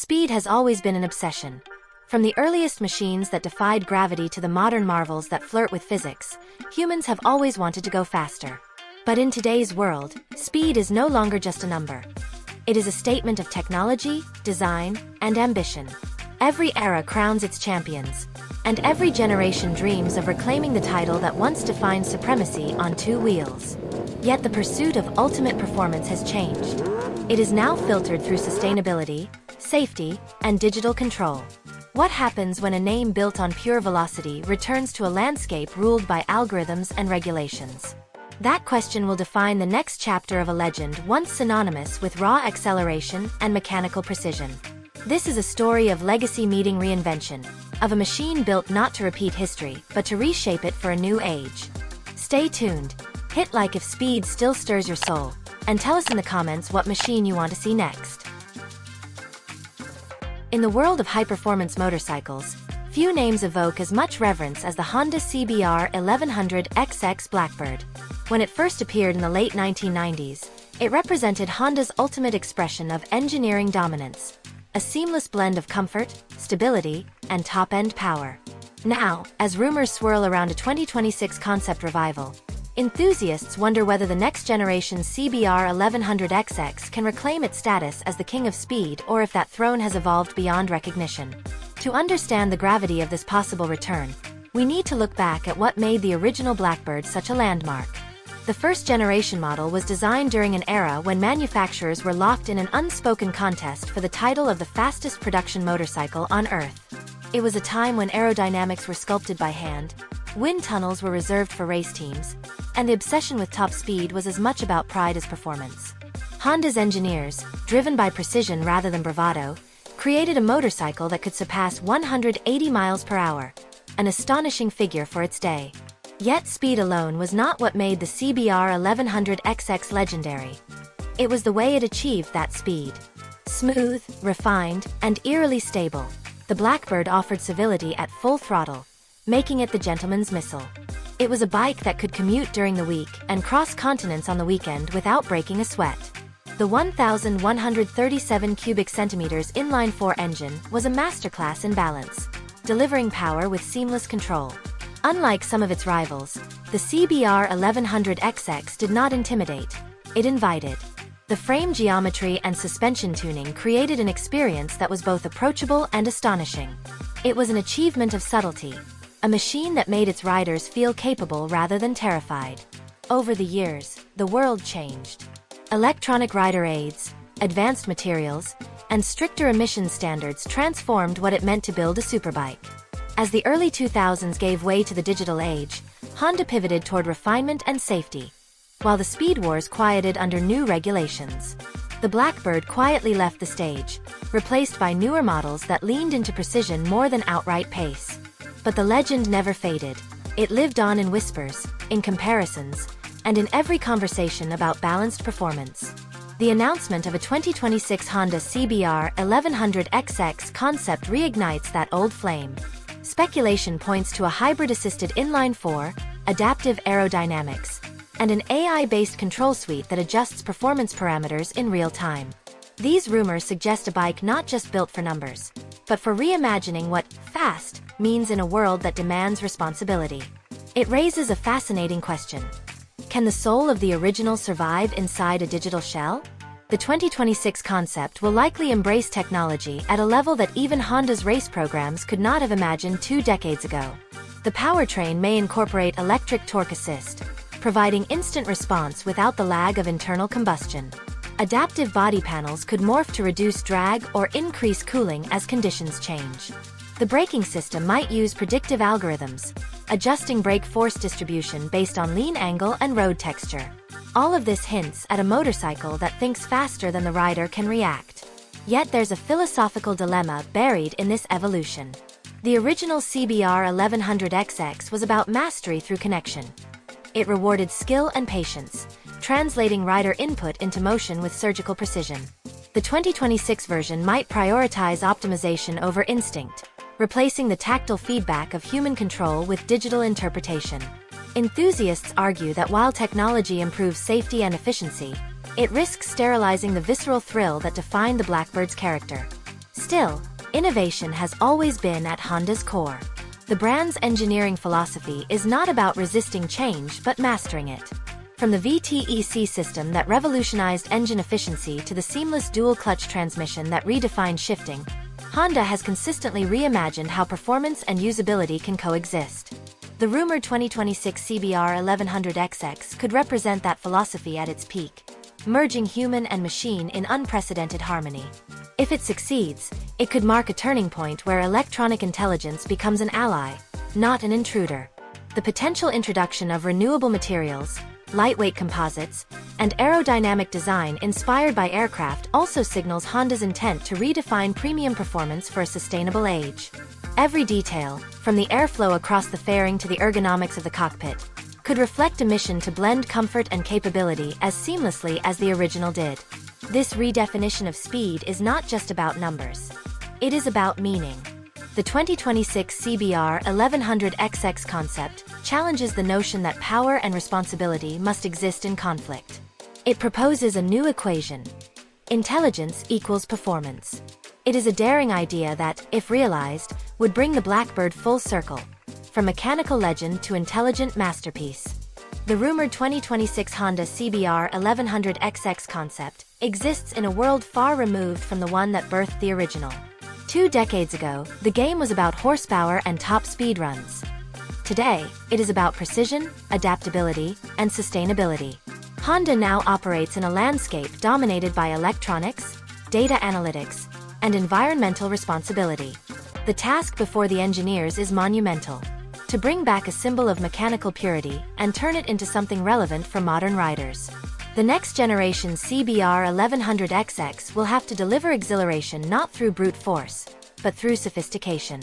Speed has always been an obsession. From the earliest machines that defied gravity to the modern marvels that flirt with physics, humans have always wanted to go faster. But in today's world, speed is no longer just a number. It is a statement of technology, design, and ambition. Every era crowns its champions, and every generation dreams of reclaiming the title that once defined supremacy on two wheels. Yet the pursuit of ultimate performance has changed. It is now filtered through sustainability, safety, and digital control. What happens when a name built on pure velocity returns to a landscape ruled by algorithms and regulations? That question will define the next chapter of a legend once synonymous with raw acceleration and mechanical precision. This is a story of legacy meeting reinvention, of a machine built not to repeat history, but to reshape it for a new age. Stay tuned, hit like if speed still stirs your soul, and tell us in the comments what machine you want to see next. In the world of high-performance motorcycles, few names evoke as much reverence as the Honda CBR1100XX Blackbird. When it first appeared in the late 1990s, it represented Honda's ultimate expression of engineering dominance, a seamless blend of comfort, stability, and top-end power. Now, as rumors swirl around a 2026 concept revival, enthusiasts wonder whether the next generation CBR1100XX can reclaim its status as the king of speed or if that throne has evolved beyond recognition. To understand the gravity of this possible return, we need to look back at what made the original Blackbird such a landmark. The first generation model was designed during an era when manufacturers were locked in an unspoken contest for the title of the fastest production motorcycle on Earth. It was a time when aerodynamics were sculpted by hand, wind tunnels were reserved for race teams, and the obsession with top speed was as much about pride as performance. Honda's engineers, driven by precision rather than bravado, created a motorcycle that could surpass 180 miles per hour, an astonishing figure for its day. Yet speed alone was not what made the CBR1100XX legendary. It was the way it achieved that speed. Smooth, refined, and eerily stable, the Blackbird offered civility at full throttle, making it the gentleman's missile. It was a bike that could commute during the week and cross continents on the weekend without breaking a sweat. The 1,137 cubic centimeters inline-4 engine was a masterclass in balance, delivering power with seamless control. Unlike some of its rivals, the CBR1100XX did not intimidate, it invited. The frame geometry and suspension tuning created an experience that was both approachable and astonishing. It was an achievement of subtlety, a machine that made its riders feel capable rather than terrified. Over the years, the world changed. Electronic rider aids, advanced materials, and stricter emissions standards transformed what it meant to build a superbike. As the early 2000s gave way to the digital age, Honda pivoted toward refinement and safety, while the speed wars quieted under new regulations. The Blackbird quietly left the stage, replaced by newer models that leaned into precision more than outright pace. But the legend never faded. It lived on in whispers, in comparisons, and in every conversation about balanced performance. The announcement of a 2026 Honda CBR1100XX concept reignites that old flame. Speculation points to a hybrid-assisted inline-4, adaptive aerodynamics, and an AI-based control suite that adjusts performance parameters in real time. These rumors suggest a bike not just built for numbers, but for reimagining what fast means in a world that demands responsibility. It raises a fascinating question. Can the soul of the original survive inside a digital shell? The 2026 concept will likely embrace technology at a level that even Honda's race programs could not have imagined 2 decades ago. The powertrain may incorporate electric torque assist, providing instant response without the lag of internal combustion. Adaptive body panels could morph to reduce drag or increase cooling as conditions change. The braking system might use predictive algorithms, adjusting brake force distribution based on lean angle and road texture. All of this hints at a motorcycle that thinks faster than the rider can react. Yet there's a philosophical dilemma buried in this evolution. The original CBR1100XX was about mastery through connection. It rewarded skill and patience, translating rider input into motion with surgical precision. The 2026 version might prioritize optimization over instinct, replacing the tactile feedback of human control with digital interpretation. Enthusiasts argue that while technology improves safety and efficiency, it risks sterilizing the visceral thrill that defined the Blackbird's character. Still, innovation has always been at Honda's core. The brand's engineering philosophy is not about resisting change but mastering it. From the VTEC system that revolutionized engine efficiency to the seamless dual-clutch transmission that redefined shifting, Honda has consistently reimagined how performance and usability can coexist. The rumored 2026 CBR1100XX could represent that philosophy at its peak, merging human and machine in unprecedented harmony. If it succeeds, it could mark a turning point where electronic intelligence becomes an ally, not an intruder. The potential introduction of renewable materials, lightweight composites, and aerodynamic design inspired by aircraft also signals Honda's intent to redefine premium performance for a sustainable age. Every detail, from the airflow across the fairing to the ergonomics of the cockpit, could reflect a mission to blend comfort and capability as seamlessly as the original did. This redefinition of speed is not just about numbers. It is about meaning. The 2026 CBR1100XX concept challenges the notion that power and responsibility must exist in conflict. It proposes a new equation: intelligence equals performance. It is a daring idea that, if realized, would bring the Blackbird full circle, from mechanical legend to intelligent masterpiece. The rumored 2026 Honda CBR1100XX concept exists in a world far removed from the one that birthed the original. 2 decades ago, the game was about horsepower and top speed runs. Today, it is about precision, adaptability, and sustainability. Honda now operates in a landscape dominated by electronics, data analytics, and environmental responsibility. The task before the engineers is monumental: to bring back a symbol of mechanical purity and turn it into something relevant for modern riders. The next generation CBR1100XX will have to deliver exhilaration not through brute force, but through sophistication.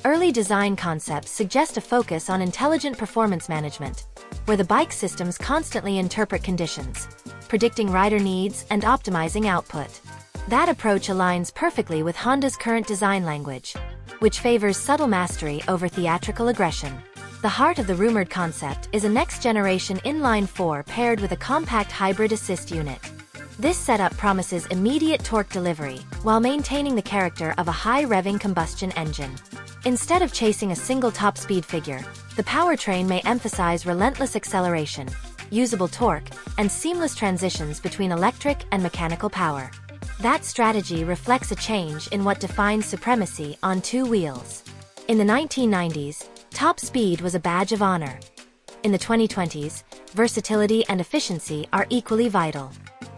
Early design concepts suggest a focus on intelligent performance management, where the bike systems constantly interpret conditions, predicting rider needs and optimizing output. That approach aligns perfectly with Honda's current design language, which favors subtle mastery over theatrical aggression. The heart of the rumored concept is a next-generation inline-4 paired with a compact hybrid assist unit. This setup promises immediate torque delivery, while maintaining the character of a high-revving combustion engine. Instead of chasing a single top-speed figure, the powertrain may emphasize relentless acceleration, usable torque, and seamless transitions between electric and mechanical power. That strategy reflects a change in what defines supremacy on 2 wheels. In the 1990s, top speed was a badge of honor. In the 2020s, versatility and efficiency are equally vital.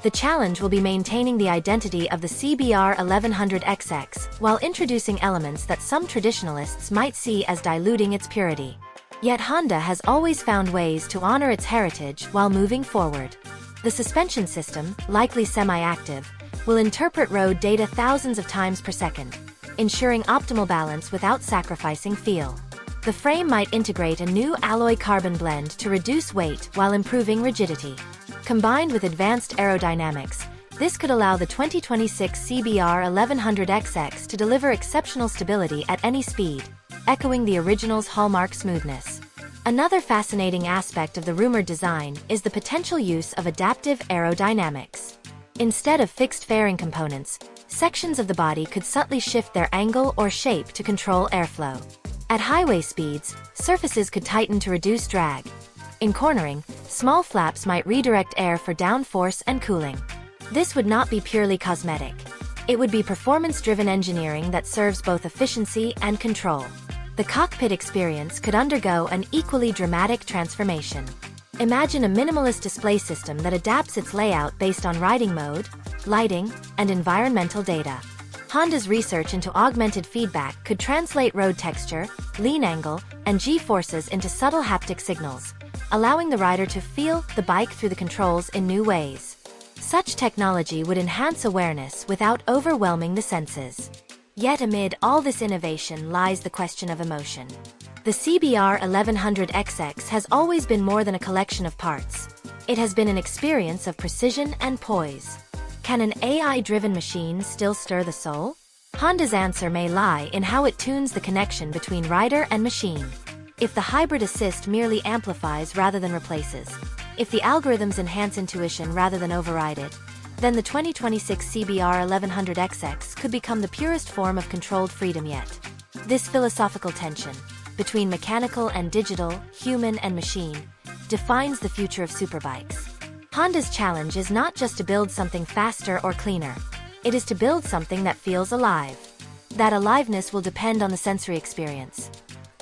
The challenge will be maintaining the identity of the CBR1100XX while introducing elements that some traditionalists might see as diluting its purity. Yet Honda has always found ways to honor its heritage while moving forward. The suspension system, likely semi-active, will interpret road data thousands of times per second, ensuring optimal balance without sacrificing feel. The frame might integrate a new alloy carbon blend to reduce weight while improving rigidity. Combined with advanced aerodynamics, this could allow the 2026 CBR1100XX to deliver exceptional stability at any speed, echoing the original's hallmark smoothness. Another fascinating aspect of the rumored design is the potential use of adaptive aerodynamics. Instead of fixed fairing components, sections of the body could subtly shift their angle or shape to control airflow. At highway speeds, surfaces could tighten to reduce drag. In cornering, small flaps might redirect air for downforce and cooling. This would not be purely cosmetic. It would be performance-driven engineering that serves both efficiency and control. The cockpit experience could undergo an equally dramatic transformation. Imagine a minimalist display system that adapts its layout based on riding mode, lighting, and environmental data. Honda's research into augmented feedback could translate road texture, lean angle, and G-forces into subtle haptic signals, allowing the rider to feel the bike through the controls in new ways. Such technology would enhance awareness without overwhelming the senses. Yet amid all this innovation lies the question of emotion. The CBR1100XX has always been more than a collection of parts. It has been an experience of precision and poise. Can an AI-driven machine still stir the soul? Honda's answer may lie in how it tunes the connection between rider and machine. If the hybrid assist merely amplifies rather than replaces, if the algorithms enhance intuition rather than override it, then the 2026 CBR1100XX could become the purest form of controlled freedom yet. This philosophical tension, between mechanical and digital, human and machine, defines the future of superbikes. Honda's challenge is not just to build something faster or cleaner. It is to build something that feels alive. That aliveness will depend on the sensory experience.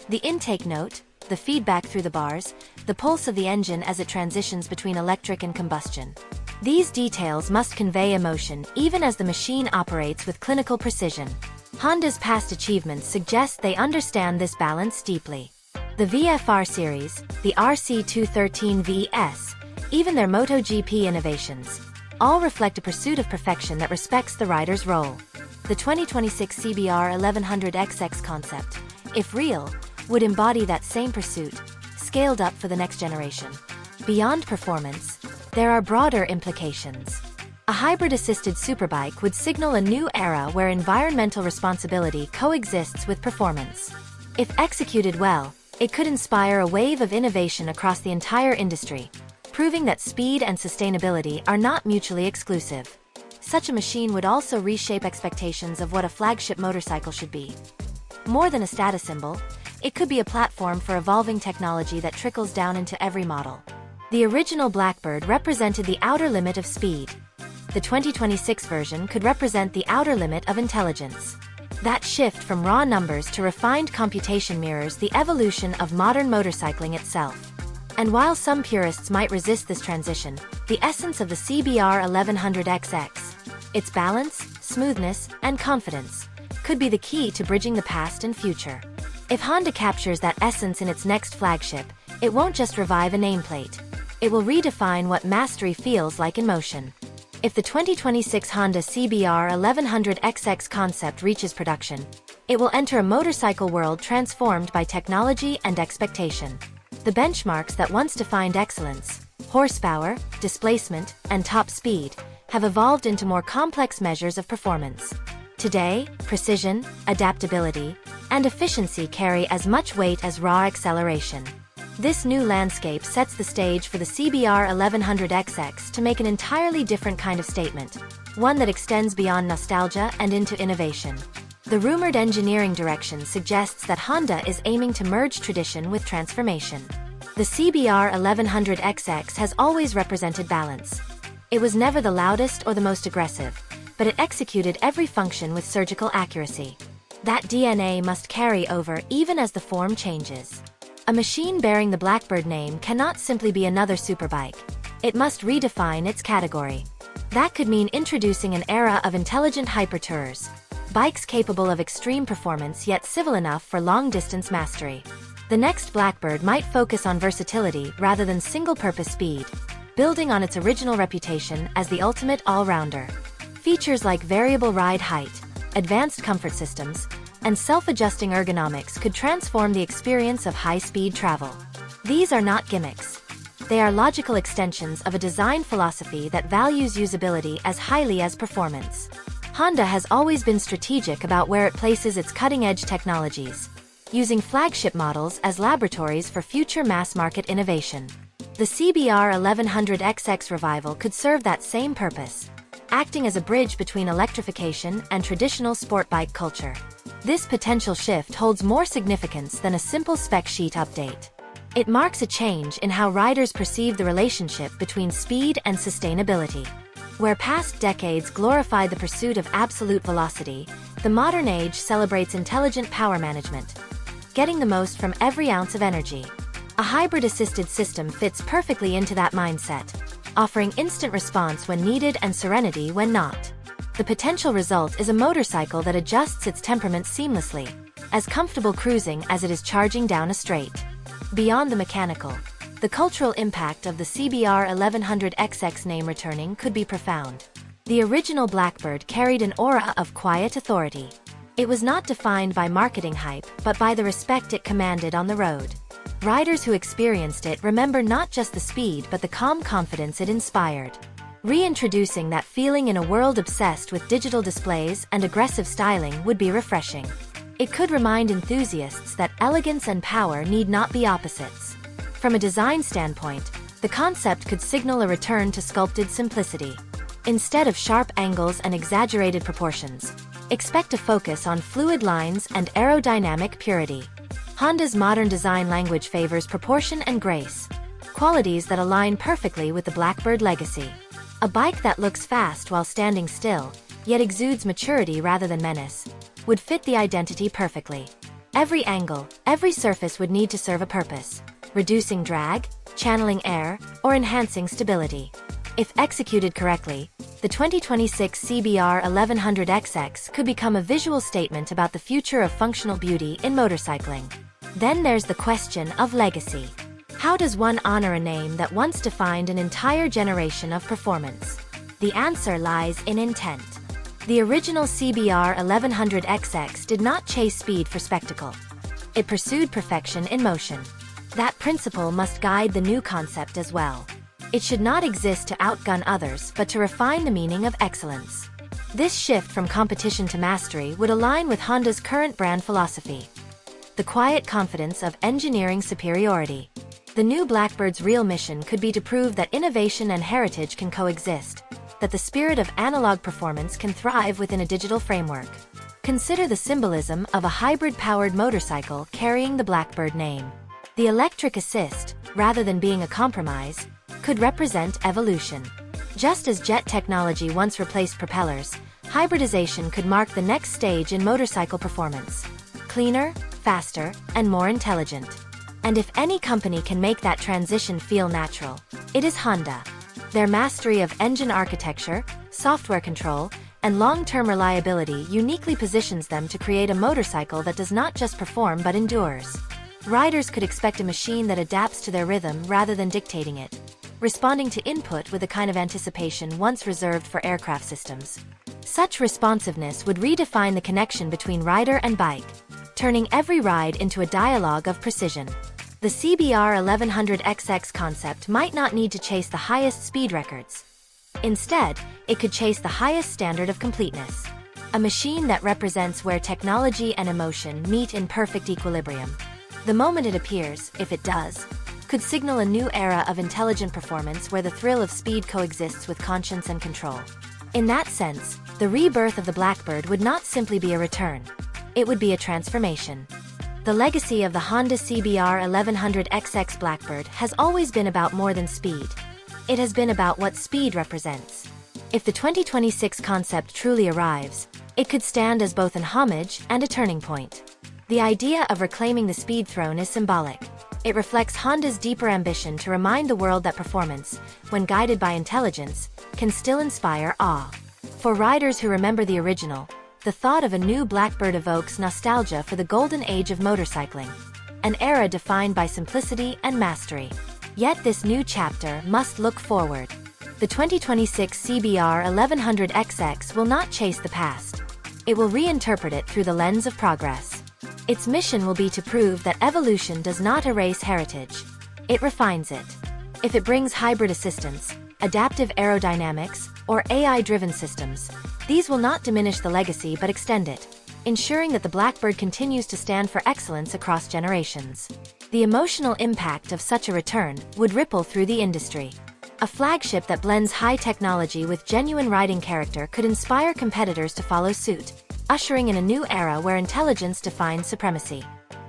The intake note, the feedback through the bars, the pulse of the engine as it transitions between electric and combustion. These details must convey emotion even as the machine operates with clinical precision. Honda's past achievements suggest they understand this balance deeply. The VFR series, the RC213VS, even their MotoGP innovations, all reflect a pursuit of perfection that respects the rider's role. The 2026 CBR1100XX concept, if real, would embody that same pursuit, scaled up for the next generation. Beyond performance, there are broader implications. A hybrid-assisted superbike would signal a new era where environmental responsibility coexists with performance. If executed well, it could inspire a wave of innovation across the entire industry, proving that speed and sustainability are not mutually exclusive. Such a machine would also reshape expectations of what a flagship motorcycle should be. More than a status symbol, it could be a platform for evolving technology that trickles down into every model. The original Blackbird represented the outer limit of speed. The 2026 version could represent the outer limit of intelligence. That shift from raw numbers to refined computation mirrors the evolution of modern motorcycling itself. And while some purists might resist this transition, the essence of the CBR1100XX, its balance, smoothness, and confidence, could be the key to bridging the past and future. If Honda captures that essence in its next flagship, it won't just revive a nameplate. It will redefine what mastery feels like in motion. If the 2026 Honda CBR1100XX concept reaches production, it will enter a motorcycle world transformed by technology and expectation. The benchmarks that once defined excellence, horsepower, displacement, and top speed, have evolved into more complex measures of performance. Today, precision, adaptability, and efficiency carry as much weight as raw acceleration. This new landscape sets the stage for the CBR1100XX to make an entirely different kind of statement, one that extends beyond nostalgia and into innovation. The rumored engineering direction suggests that Honda is aiming to merge tradition with transformation. The CBR1100XX has always represented balance. It was never the loudest or the most aggressive, but it executed every function with surgical accuracy. That DNA must carry over even as the form changes. A machine bearing the Blackbird name cannot simply be another superbike. It must redefine its category. That could mean introducing an era of intelligent hypertours, bikes capable of extreme performance yet civil enough for long-distance mastery. The next Blackbird might focus on versatility rather than single-purpose speed, building on its original reputation as the ultimate all-rounder. Features like variable ride height, advanced comfort systems, and self-adjusting ergonomics could transform the experience of high-speed travel. These are not gimmicks. They are logical extensions of a design philosophy that values usability as highly as performance. Honda has always been strategic about where it places its cutting-edge technologies, using flagship models as laboratories for future mass-market innovation. The CBR1100XX revival could serve that same purpose, acting as a bridge between electrification and traditional sport bike culture. This potential shift holds more significance than a simple spec sheet update. It marks a change in how riders perceive the relationship between speed and sustainability. Where past decades glorified the pursuit of absolute velocity, the modern age celebrates intelligent power management, getting the most from every ounce of energy. A hybrid-assisted system fits perfectly into that mindset, offering instant response when needed and serenity when not. The potential result is a motorcycle that adjusts its temperament seamlessly, as comfortable cruising as it is charging down a straight. Beyond the mechanical, the cultural impact of the CBR1100XX name returning could be profound. The original Blackbird carried an aura of quiet authority. It was not defined by marketing hype, but by the respect it commanded on the road. Riders who experienced it remember not just the speed but the calm confidence it inspired. Reintroducing that feeling in a world obsessed with digital displays and aggressive styling would be refreshing. It could remind enthusiasts that elegance and power need not be opposites. From a design standpoint, the concept could signal a return to sculpted simplicity. Instead of sharp angles and exaggerated proportions, expect a focus on fluid lines and aerodynamic purity. Honda's modern design language favors proportion and grace, qualities that align perfectly with the Blackbird legacy. A bike that looks fast while standing still, yet exudes maturity rather than menace, would fit the identity perfectly. Every angle, every surface would need to serve a purpose, reducing drag, channeling air, or enhancing stability. If executed correctly, the 2026 CBR1100XX could become a visual statement about the future of functional beauty in motorcycling. Then there's the question of legacy. How does one honor a name that once defined an entire generation of performance? The answer lies in intent. The original CBR1100XX did not chase speed for spectacle. It pursued perfection in motion. That principle must guide the new concept as well. It should not exist to outgun others but to refine the meaning of excellence. This shift from competition to mastery would align with Honda's current brand philosophy. The quiet confidence of engineering superiority. The new Blackbird's real mission could be to prove that innovation and heritage can coexist, that the spirit of analog performance can thrive within a digital framework. Consider the symbolism of a hybrid-powered motorcycle carrying the Blackbird name. The electric assist, rather than being a compromise, could represent evolution. Just as jet technology once replaced propellers, hybridization could mark the next stage in motorcycle performance. Cleaner, faster, and more intelligent. And if any company can make that transition feel natural, it is Honda. Their mastery of engine architecture, software control, and long-term reliability uniquely positions them to create a motorcycle that does not just perform but endures. Riders could expect a machine that adapts to their rhythm rather than dictating it, responding to input with a kind of anticipation once reserved for aircraft systems. Such responsiveness would redefine the connection between rider and bike, turning every ride into a dialogue of precision. The CBR1100XX concept might not need to chase the highest speed records. Instead, it could chase the highest standard of completeness. A machine that represents where technology and emotion meet in perfect equilibrium. The moment it appears, if it does, could signal a new era of intelligent performance where the thrill of speed coexists with conscience and control. In that sense, the rebirth of the Blackbird would not simply be a return. It would be a transformation. The legacy of the Honda CBR1100XX Blackbird has always been about more than speed. It has been about what speed represents. If the 2026 concept truly arrives, it could stand as both an homage and a turning point. The idea of reclaiming the speed throne is symbolic. It reflects Honda's deeper ambition to remind the world that performance, when guided by intelligence, can still inspire awe. For riders who remember the original, the thought of a new Blackbird evokes nostalgia for the golden age of motorcycling, an era defined by simplicity and mastery. Yet this new chapter must look forward. The 2026 CBR1100XX will not chase the past. It will reinterpret it through the lens of progress. Its mission will be to prove that evolution does not erase heritage. It refines it. If it brings hybrid assistance, adaptive aerodynamics, or AI-driven systems, these will not diminish the legacy but extend it, ensuring that the Blackbird continues to stand for excellence across generations. The emotional impact of such a return would ripple through the industry. A flagship that blends high technology with genuine riding character could inspire competitors to follow suit, ushering in a new era where intelligence defines supremacy.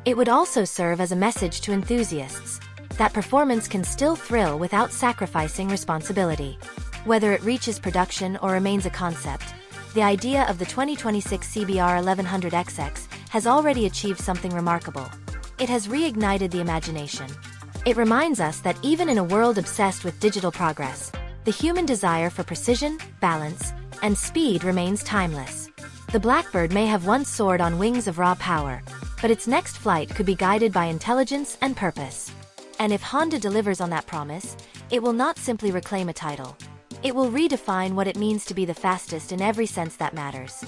It would also serve as a message to enthusiasts that performance can still thrill without sacrificing responsibility. Whether it reaches production or remains a concept, the idea of the 2026 CBR1100XX has already achieved something remarkable. It has reignited the imagination. It reminds us that even in a world obsessed with digital progress, the human desire for precision, balance, and speed remains timeless. The Blackbird may have once soared on wings of raw power, but its next flight could be guided by intelligence and purpose. And if Honda delivers on that promise, it will not simply reclaim a title. It will redefine what it means to be the fastest in every sense that matters.